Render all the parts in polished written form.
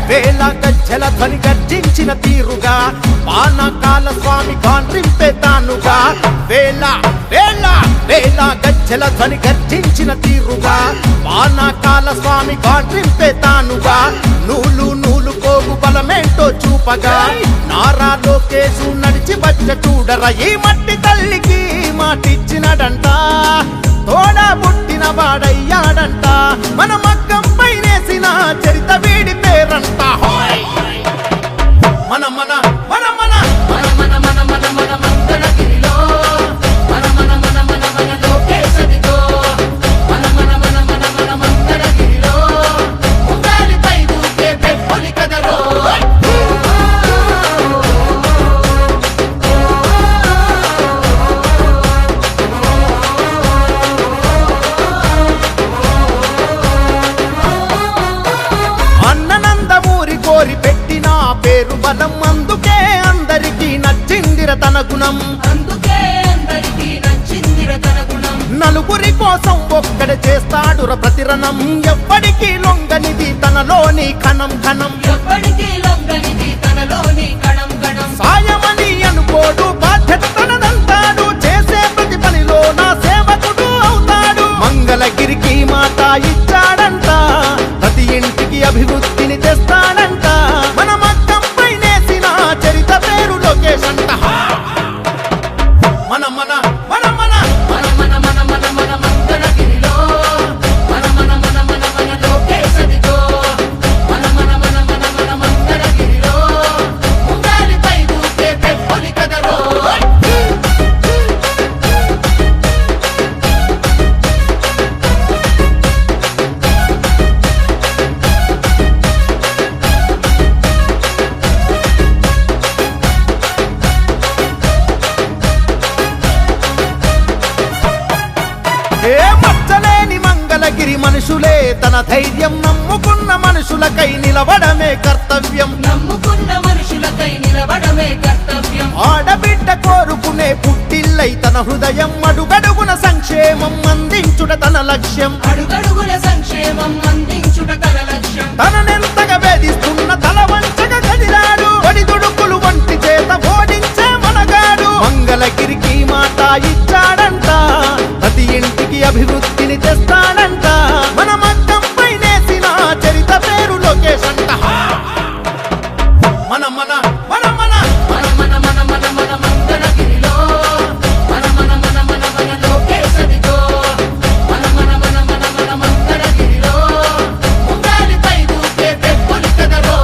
వేల గజ్జల ధ్వని గర్జించిన తీరుగా పానకాల స్వామి గాండ్రింపే తానుగా వేల వేల వేల గజ్జల ధ్వని గర్జించిన తీరుగా పానకాల స్వామి గాండ్రింపే తానుగా నూలు నూలు కోగు బలమేంటో చూపగా నారా లోకేశు నడిచి వచ్చ చూడరా ఈ మట్టి తల్లికి మాటిచ్చినడంట తోడా పుట్టిన వాడయ్యాడంట మన మగ్గం పైనేసిన చరిత వీడి పేరంట మన మన మన మన మన మన మన మన మన మంగళగిరిలో మన మన మన మన మన లోకేశదిగో మన మన మన మన మన మంగళగిరిలో ఉగాలిపై ఊగే పెప్పొలి కదరో కోరి పెట్టిన పేరు బలం అందుకే అందరికీ నచ్చిందిర తన గుణం నలుగురి కోసం ఒక్కడే చేస్తాడుర ప్రతిరణం ఎప్పటికీ లొంగనిది తనలోని కణం కణం సాయమని అనుకోడు బాధ్యత తనదంటాడు చేసే ప్రతి పనిలో నా సేవకుడు అవుతాడు మంగళగిరికి మాట ఇచ్చాడంట ప్రతి ఇంటికి అభివృద్ధిని తెస్తాడంట మన మగ్గం పైనేసిన చరిత పేరు లోకేశ్ అంట మన మన మన మన మన మన మన మన మన మంగళగిరిలో మన మన మన మన మన లోకేశదిగో మన మన మన మన మన మంగళగిరిలో ఉగాలిపై ఊగే పెప్పొలి కదరో మచ్చలేని మంగళగిరి మనుషులే తన ధైర్యం నమ్ముకున్న మనుషులకై నిలవడమే కర్తవ్యం ఆడబిడ్డ కోరుకునే పుట్టిల్లై తన హృదయం అడుగడుగున సంక్షేమం అందించుట తన లక్ష్యం తననెంతగా వేధిస్తున్న తల వంచగా కదిలాడు ఒడిదుడుకులు వంటి చేత ఓడించే మనగాడు మంగళగిరికి మాట ఇచ్చాడంట ప్రతి ఇంటికి అభివృద్ధిని తెస్తాడంట మన మగ్గం పైనేసిన చరిత పేరు లోకేశ్ అంట మన మన మన మన మన మన మన మన మన మంగళగిరిలో మన మన మన మన మన లోకేశదిగో మన మన మన మన మన మంగళగిరిలో ఉగాలిపై ఊగే పెప్పొలి కదరో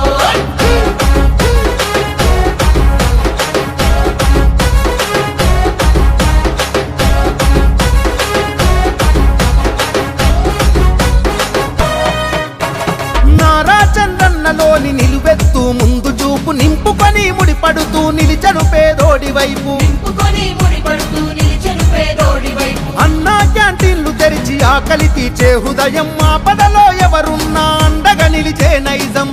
చంద్రన్నలోని నిలువెత్తు ముందు చూపు నింపుకొని ముడిపడుతూ నిలిచను పేదోడి వైపు అన్నా క్యాంటీన్లు తెరిచి ఆకలి తీర్చే హృదయం ఆపదలో ఎవరున్నా అండగా నిలిచే నైజం